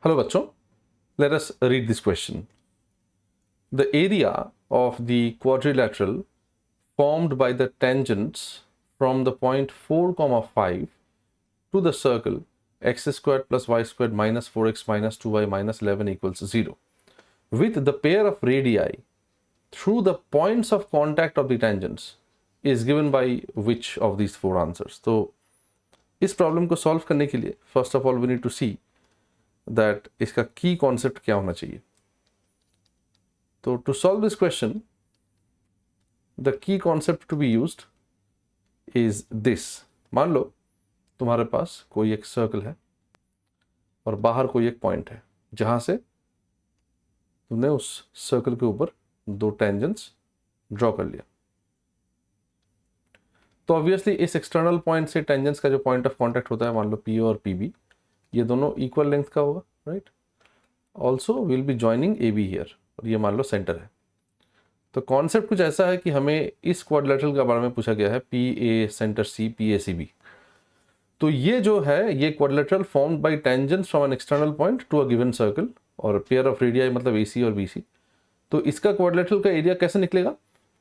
Hello बच्चों, let us read this question. The area of the quadrilateral formed by the tangents from the point 4, 5 to the circle x squared plus y squared minus 4x minus 2y minus 11 equals 0 with the pair of radii through the points of contact of the tangents is given by which of these four answers? तो इस problem को solve करने के लिए first of all we need to see that इसका key concept क्या होना चाहिए. तो to solve this question the key concept to be used is this. मान लो तुम्हारे पास कोई एक सर्कल है और बाहर कोई एक पॉइंट है जहां से तुमने उस सर्कल के ऊपर दो टेंजेंट्स ड्रॉ कर लिया. तो ऑब्वियसली इस एक्सटर्नल पॉइंट से टेंजेंट्स का जो पॉइंट ऑफ कांटेक्ट होता है, मान लो पी और पी बी, ये दोनों इक्वल लेंथ का होगा, right. Also will be joining A be here, और ये मान लो सेंटर है. तो कॉन्सेप्ट कुछ ऐसा है कि हमें इस क्वाड्रिलेटरल के बारे में पूछा गया है, P A centre C, P A C B. तो ये जो है ये quadrilateral formed by tangents from an external point to a given circle, और पेयर ऑफ रेडियाई मतलब ए सी और बी सी. तो इसका क्वाड्रिलेटरल का एरिया कैसे निकलेगा?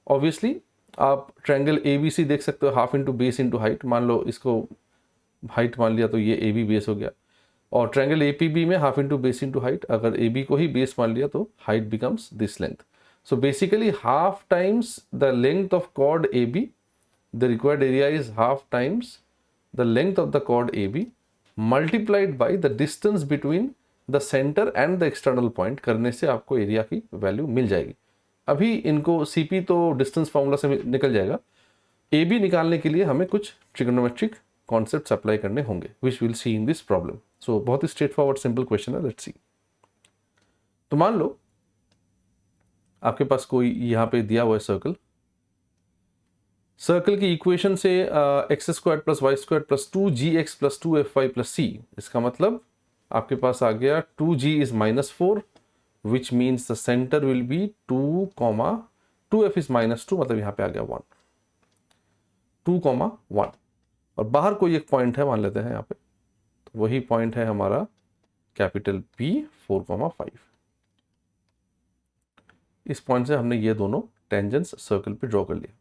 ऑब्वियसली आप ट्रायंगल ए बी सी देख सकते हो, half into base into height. मान लो इसको हाइट मान लिया तो ये ए बी बेस हो गया, और ट्रायंगल ए पी बी में half into base into height, अगर ए बी को ही बेस मान लिया तो height becomes this length. So basically half times the length of chord A B, the required area is half times the length of the chord A B multiplied by the distance between the centre and the external point. करने से आपको area की value मिल जाएगी. अभी इनको C P तो distance formula से निकल जाएगा. ए बी निकालने के लिए हमें कुछ ट्रिग्नोमेट्रिक कॉन्सेप्ट्स अप्लाई करने होंगे, which will see in this problem. So बहुत ही स्ट्रेट फॉरवर्ड सिंपल क्वेश्चन है, लेट्स सी. तो मान लो आपके पास कोई यहाँ पे दिया हुआ है सर्कल. सर्कल की इक्वेशन से x square plus y square plus 2gx plus 2fy plus c, इसका मतलब आपके पास आ गया 2g is -4 which means the centre will be 2, 2f is -2, मतलब यहाँ पे आ गया 1, 2, 1. और बाहर कोई एक पॉइंट है मान लेते हैं यहाँ पे, तो वही पॉइंट है हमारा कैपिटल P 4, 5. इस पॉइंट से हमने ये दोनों टेंजेंट्स सर्कल पे ड्रॉ कर लिया,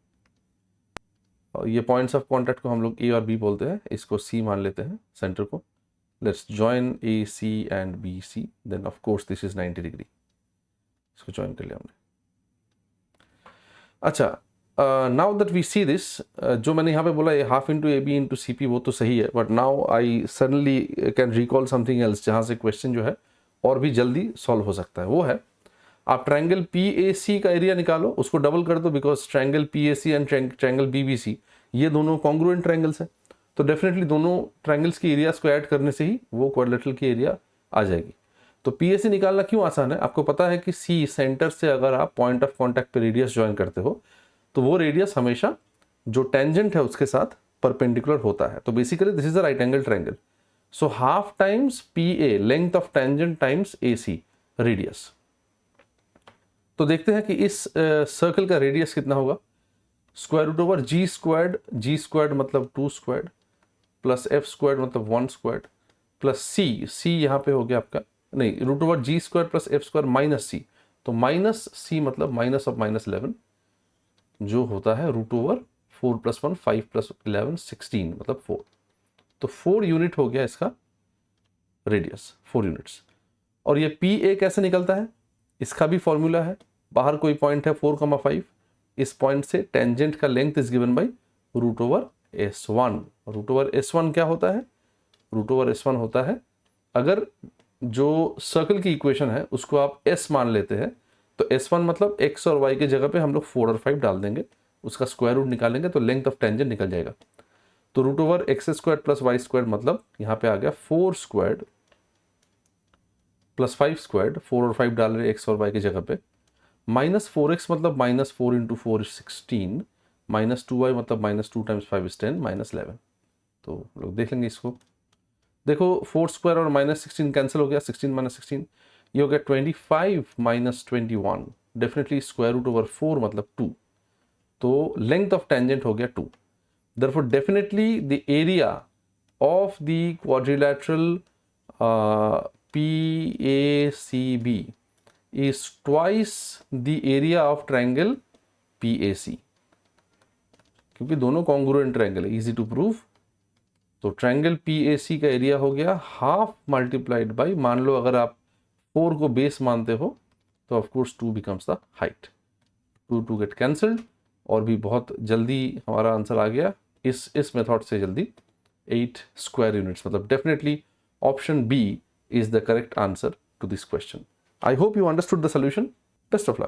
और ये पॉइंट्स ऑफ कांटेक्ट को हम लोग A और B बोलते हैं. इसको C मान लेते हैं सेंटर को. Let's join A C and B C, then of course this is 90 degree. इसको जॉइन कर लिया हमने. अच्छा, now that we see this, जो मैंने यहाँ पे बोला ये half into A B into C P, वो तो सही है, but now I suddenly can recall something else जहाँ से क्वेश्चन जो है और भी जल्दी सॉल्व हो सकता है. वो है आप ट्रायंगल पी ए सी का एरिया निकालो, उसको डबल कर दो, because triangle P A C and triangle B B C ये दोनों कॉन्ग्रुएंट ट्रायंगल्स हैं. तो डेफिनेटली दोनों ट्रायंगल्स की एरियाज को ऐड करने से ही वो क्वाड्रिलेटरल की एरिया आ जाएगी. तो पी ए सी निकालना क्यों आसान है? आपको पता है कि सी सेंटर से अगर आप पॉइंट ऑफ कॉन्टैक्ट पे रेडियस ज्वाइन करते हो तो वो रेडियस हमेशा जो टेंजेंट है उसके साथ परपेंडिकुलर होता है. तो basically this is a right angle triangle. So half times P A length of tangent times A C radius. तो देखते हैं कि इस सर्कल का रेडियस कितना होगा. स्क्वायर रूट ओवर जी स्क्वायर्ड मतलब 2 स्क्वायर्ड प्लस एफ स्क्वायर्ड मतलब 1 स्क्वायर्ड प्लस सी यहाँ पे हो गया आपका, नहीं, root over G square plus F square minus C. तो माइनस सी मतलब माइनस ऑफ -11 जो होता है रूट ओवर 4 + 1 5 + 11 16 मतलब 4. तो 4 यूनिट हो गया इसका रेडियस, 4 यूनिट्स. और ये पी ए कैसे निकलता है? इसका भी फॉर्मूला है. बाहर कोई पॉइंट है 4, 5, इस पॉइंट से टेंजेंट का length is given by root over S1. Root over S1 क्या होता है? रूट ओवर S1 होता है, अगर जो सर्कल की इक्वेशन है उसको आप S मान लेते हैं तो S1 मतलब x और y की जगह पे हम लोग 4 और 5 डाल देंगे, उसका स्क्वायर रूट निकालेंगे तो लेंथ ऑफ टेंजेंट निकल जाएगा. तो root over x square plus y square मतलब यहाँ पे आ गया 4 स्क्वायर्ड प्लस 5 स्क्वायर्ड, 4 और 5 डाल रहे x और y की जगह पे, -4x मतलब -4 इंटू 4 इज 16, -2y मतलब -2 टाइम्स 5 इज 10, -11. तो लोग देख लेंगे इसको. देखो 4 स्क्वायर और -16 कैंसिल हो गया, 16 - 16 ये हो गया 25 - 21. डेफिनेटली स्क्वायर रूट ओवर 4 मतलब 2. तो लेंथ ऑफ टेंजेंट हो गया 2. Therefore definitely the area of the quadrilateral PACB is twice the area of triangle PAC, क्योंकि दोनों कॉन्ग्रुएंट ट्रायंगल है, इजी टू प्रूव। तो ट्रायंगल PAC का एरिया हो गया हाफ मल्टीप्लाइड बाई, मान लो अगर आप 4 को बेस मानते हो तो of course 2 becomes the height. 2 get cancelled और भी बहुत जल्दी हमारा आंसर आ गया इस मेथड से जल्दी 8 स्क्वायर यूनिट्स। मतलब definitely option B is the correct answer to this question. I hope you understood the solution. Best of luck.